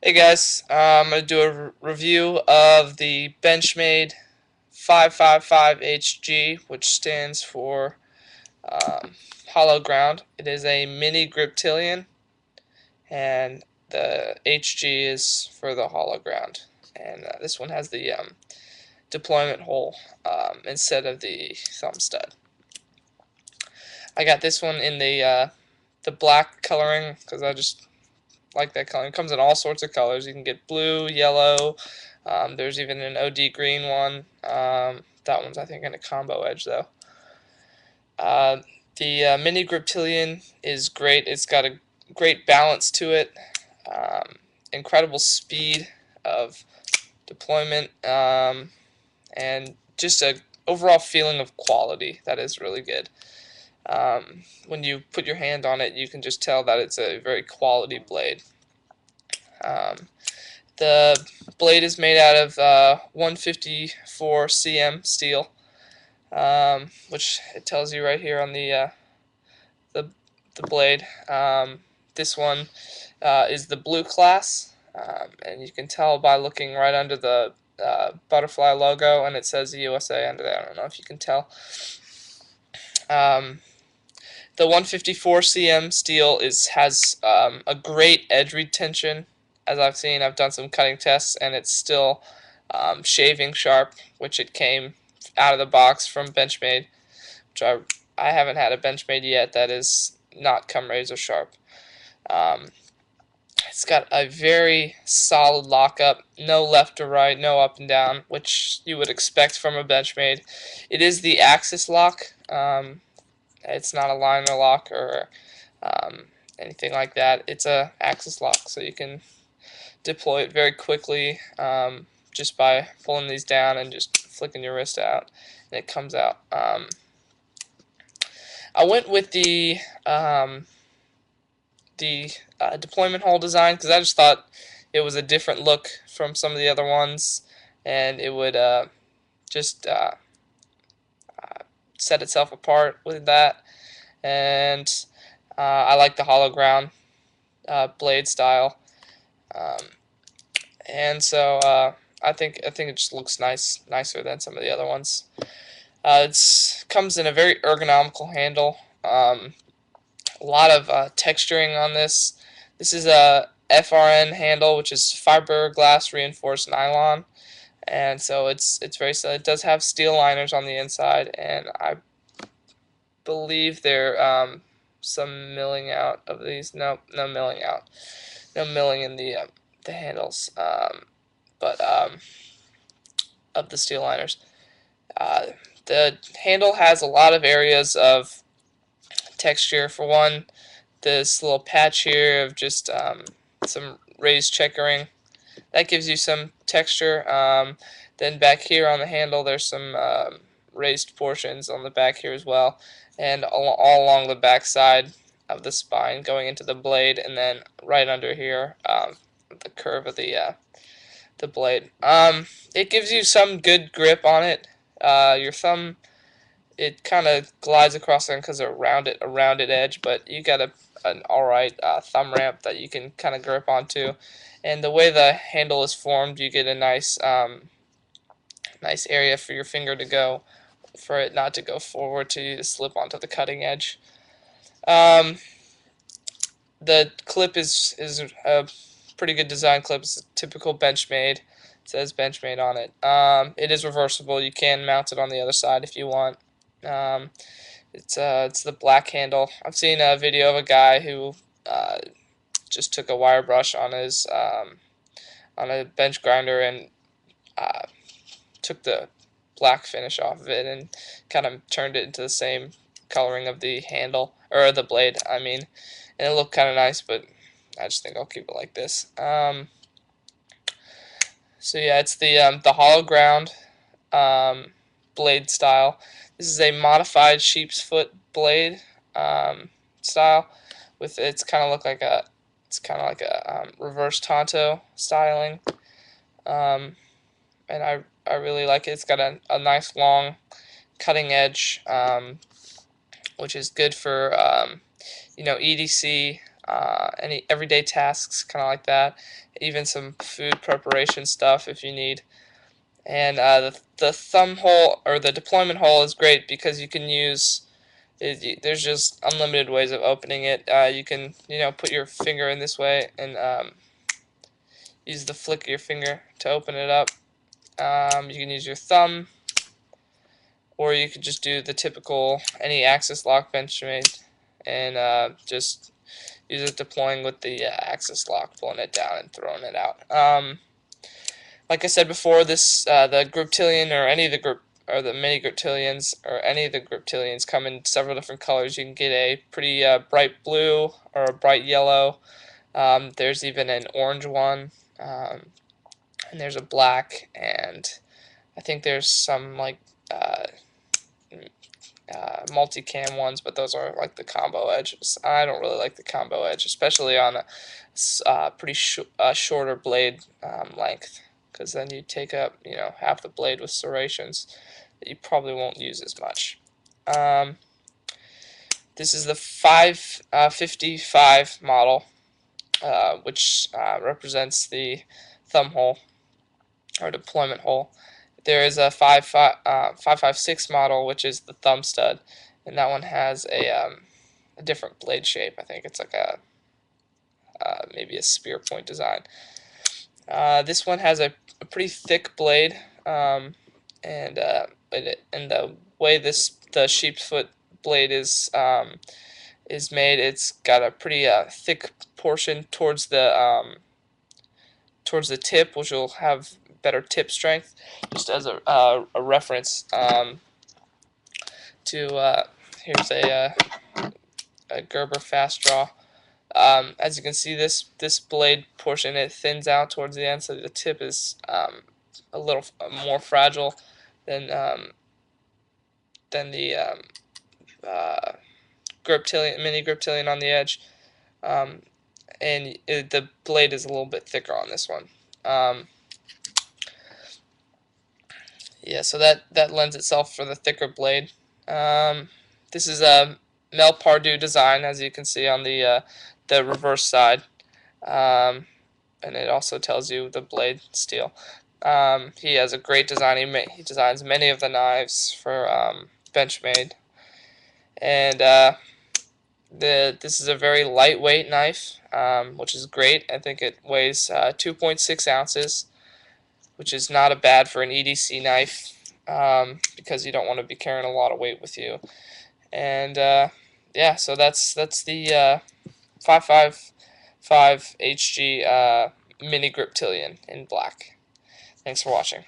Hey guys, I'm going to do a review of the Benchmade 555HG, which stands for hollow ground. It is a Mini-Griptilian, and the HG is for the hollow ground. And this one has the deployment hole instead of the thumb stud. I got this one in the black coloring because I just like that color. It comes in all sorts of colors. You can get blue, yellow. There's even an OD green one. That one's I think in a combo edge though. The Mini-Griptilian is great. It's got a great balance to it. Incredible speed of deployment, and just a overall feeling of quality that is really good. When you put your hand on it, you can just tell that it's a very quality blade. The blade is made out of 154 cm steel, which it tells you right here on the, the blade. This one is the blue class, and you can tell by looking right under the butterfly logo, and it says USA under there. I don't know if you can tell. The 154 cm steel has a great edge retention. As I've seen, I've done some cutting tests, and it's still shaving sharp, which it came out of the box from Benchmade, which I haven't had a Benchmade yet that is not come razor sharp. It's got a very solid lockup, no left or right, no up and down, which you would expect from a Benchmade. It is the axis lock. It's not a liner lock or anything like that. It's a axis lock, so you can deploy it very quickly just by pulling these down and just flicking your wrist out, and it comes out. I went with the deployment hole design because I just thought it was a different look from some of the other ones, and it would just set itself apart with that. And I like the hollow ground blade style, and so I think it just looks nicer than some of the other ones. It comes in a very ergonomical handle. A lot of texturing on this. This is a FRN handle, which is fiberglass reinforced nylon, and so it's very solid. It does have steel liners on the inside, and I believe there some milling out of these. No milling out. No milling in the handles, but of the steel liners. The handle has a lot of areas of texture. For one, this little patch here of just some raised checkering that gives you some texture. Then back here on the handle, there's some raised portions on the back here as well, and all along the back side of the spine going into the blade, and then right under here, the curve of the blade. It gives you some good grip on it. Your thumb, it kind of glides across there because of a rounded edge, but you got an alright thumb ramp that you can kind of grip onto. And the way the handle is formed, you get a nice area for your finger to go, for it not to go forward, to slip onto the cutting edge. The clip is a pretty good design clip. It's a typical Benchmade. It says Benchmade on it. It is reversible. You can mount it on the other side if you want. It's the black handle. I've seen a video of a guy who just took a wire brush on his on a bench grinder and took the black finish off of it and kind of turned it into the same coloring of the handle, or the blade, I mean, and it looked kind of nice, but I just think I'll keep it like this. So yeah, it's the hollow ground blade style. This is a modified Sheepsfoot blade style. With it's kind of like a reverse Tonto styling, and I really like it. It's got a nice long cutting edge, which is good for EDC any everyday tasks, kind of like that. Even some food preparation stuff if you need. And the thumb hole or the deployment hole is great because you can use there's just unlimited ways of opening it. You can put your finger in this way and use the flick of your finger to open it up. You can use your thumb, or you could just do the typical any axis lock Benchmade and just use it deploying with the axis lock, pulling it down and throwing it out. Like I said before, this the Griptilian or any of the the Mini-Griptilians or any of the Griptilians come in several different colors. You can get a pretty bright blue or a bright yellow. There's even an orange one, and there's a black, and I think there's some like multicam ones, but those are like the combo edges. I don't really like the combo edge, especially on a pretty shorter blade length, because then you take up half the blade with serrations that you probably won't use as much. This is the 555 model, which represents the thumb hole or deployment hole. There is a 556 model, which is the thumb stud, and that one has a different blade shape. I think it's like a maybe a spear point design. This one has a pretty thick blade, and the way the Sheepsfoot blade is made, it's got a pretty thick portion towards the tip, which will have better tip strength. Just as a reference, here's a Gerber fast draw. As you can see, this blade portion, it thins out towards the end, so the tip is a little more fragile than the Mini-Griptilian on the edge, and the blade is a little bit thicker on this one. Yeah, so that lends itself for the thicker blade. This is a Mel Pardue design, as you can see on the reverse side, and it also tells you the blade steel. He has a great design. He designs many of the knives for Benchmade, and this is a very lightweight knife, which is great. I think it weighs 2.6 ounces, which is not bad for an EDC knife, because you don't want to be carrying a lot of weight with you. And yeah, so that's the 555 HG Mini-Griptilian in black. Thanks for watching.